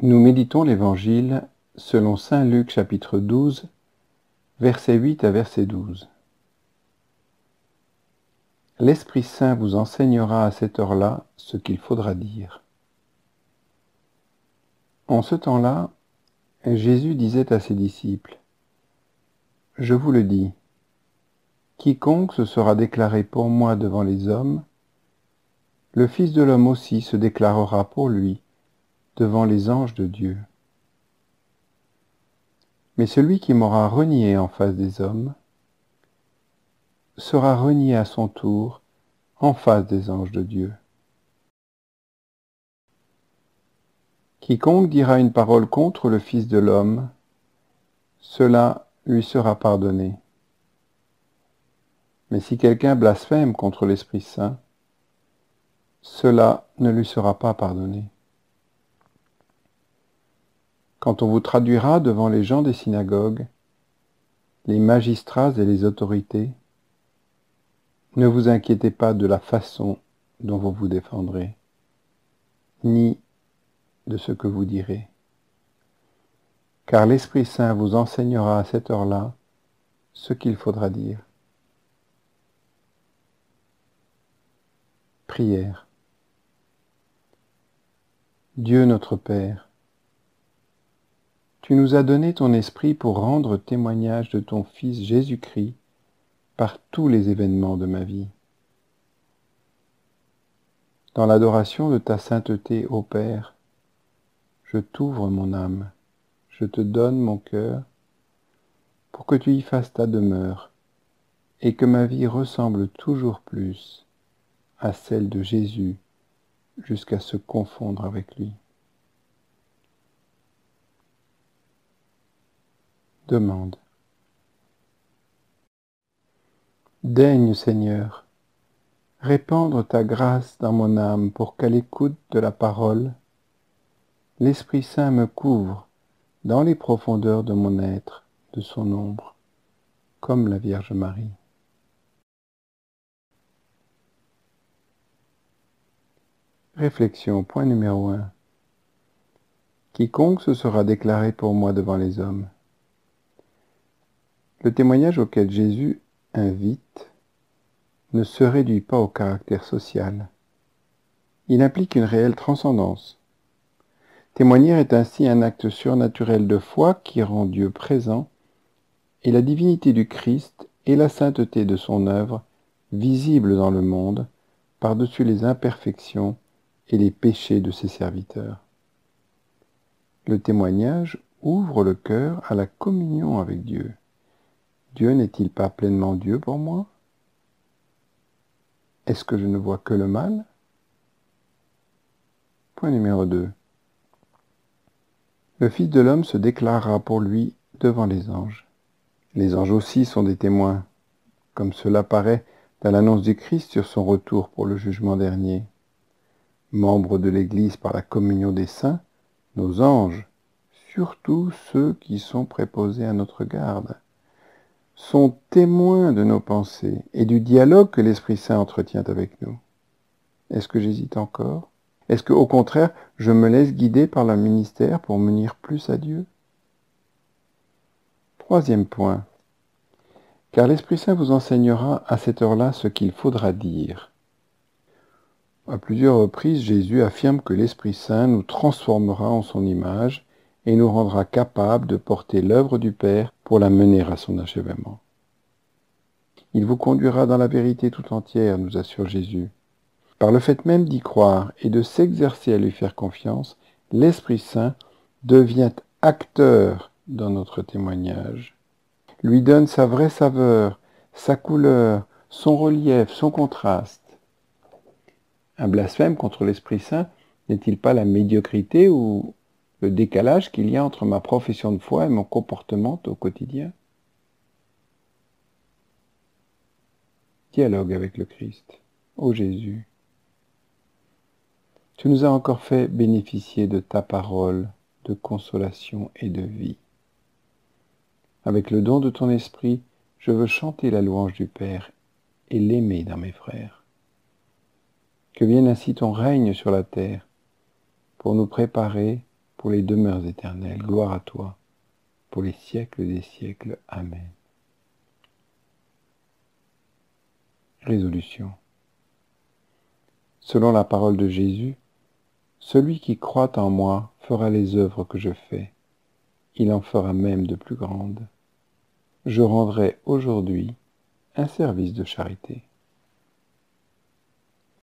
Nous méditons l'Évangile selon saint Luc chapitre 12, versets 8 à verset 12. L'Esprit Saint vous enseignera à cette heure-là ce qu'il faudra dire. En ce temps-là, Jésus disait à ses disciples, « Je vous le dis, quiconque se sera déclaré pour moi devant les hommes, le Fils de l'homme aussi se déclarera pour lui devant les anges de Dieu. Mais celui qui m'aura renié en face des hommes sera renié à son tour en face des anges de Dieu. Quiconque dira une parole contre le Fils de l'homme, cela lui sera pardonné. Mais si quelqu'un blasphème contre l'Esprit Saint, cela ne lui sera pas pardonné. Quand on vous traduira devant les gens des synagogues, les magistrats et les autorités, ne vous inquiétez pas de la façon dont vous vous défendrez, ni de ce que vous direz. Car l'Esprit Saint vous enseignera à cette heure-là ce qu'il faudra dire. Prière. Dieu notre Père, tu nous as donné ton Esprit pour rendre témoignage de ton Fils Jésus-Christ par tous les événements de ma vie. Dans l'adoration de ta sainteté, ô Père, je t'ouvre mon âme, je te donne mon cœur, pour que tu y fasses ta demeure, et que ma vie ressemble toujours plus à celle de Jésus, jusqu'à se confondre avec lui. Demande. Daigne, Seigneur, répandre ta grâce dans mon âme pour qu'à l'écoute de la parole, l'Esprit Saint me couvre dans les profondeurs de mon être, de son ombre, comme la Vierge Marie. Réflexion, point numéro 1. Quiconque se sera déclaré pour moi devant les hommes. Le témoignage auquel Jésus invite ne se réduit pas au caractère social. Il implique une réelle transcendance. Témoigner est ainsi un acte surnaturel de foi qui rend Dieu présent et la divinité du Christ et la sainteté de son œuvre visible dans le monde par-dessus les imperfections et les péchés de ses serviteurs. Le témoignage ouvre le cœur à la communion avec Dieu. Dieu n'est-il pas pleinement Dieu pour moi? Est-ce que je ne vois que le mal? Point numéro 2. Le Fils de l'homme se déclarera pour lui devant les anges. Les anges aussi sont des témoins, comme cela paraît dans l'annonce du Christ sur son retour pour le jugement dernier. Membres de l'Église par la communion des saints, nos anges, surtout ceux qui sont préposés à notre garde, sont témoins de nos pensées et du dialogue que l'Esprit Saint entretient avec nous. Est-ce que j'hésite encore? Est-ce que, au contraire, je me laisse guider par le ministère pour m'unir plus à Dieu? Troisième point. Car l'Esprit Saint vous enseignera à cette heure-là ce qu'il faudra dire. À plusieurs reprises, Jésus affirme que l'Esprit Saint nous transformera en son image et nous rendra capables de porter l'œuvre du Père pour la mener à son achèvement. Il vous conduira dans la vérité tout entière, nous assure Jésus. Par le fait même d'y croire et de s'exercer à lui faire confiance, l'Esprit Saint devient acteur dans notre témoignage, lui donne sa vraie saveur, sa couleur, son relief, son contraste. Un blasphème contre l'Esprit Saint n'est-il pas la médiocrité ou le décalage qu'il y a entre ma profession de foi et mon comportement au quotidien? Dialogue avec le Christ. Ô Jésus, tu nous as encore fait bénéficier de ta parole, de consolation et de vie. Avec le don de ton esprit, je veux chanter la louange du Père et l'aimer dans mes frères. Que vienne ainsi ton règne sur la terre pour nous préparer pour les demeures éternelles. Gloire à toi, pour les siècles des siècles. Amen. Résolution. Selon la parole de Jésus, celui qui croit en moi fera les œuvres que je fais. Il en fera même de plus grandes. Je rendrai aujourd'hui un service de charité.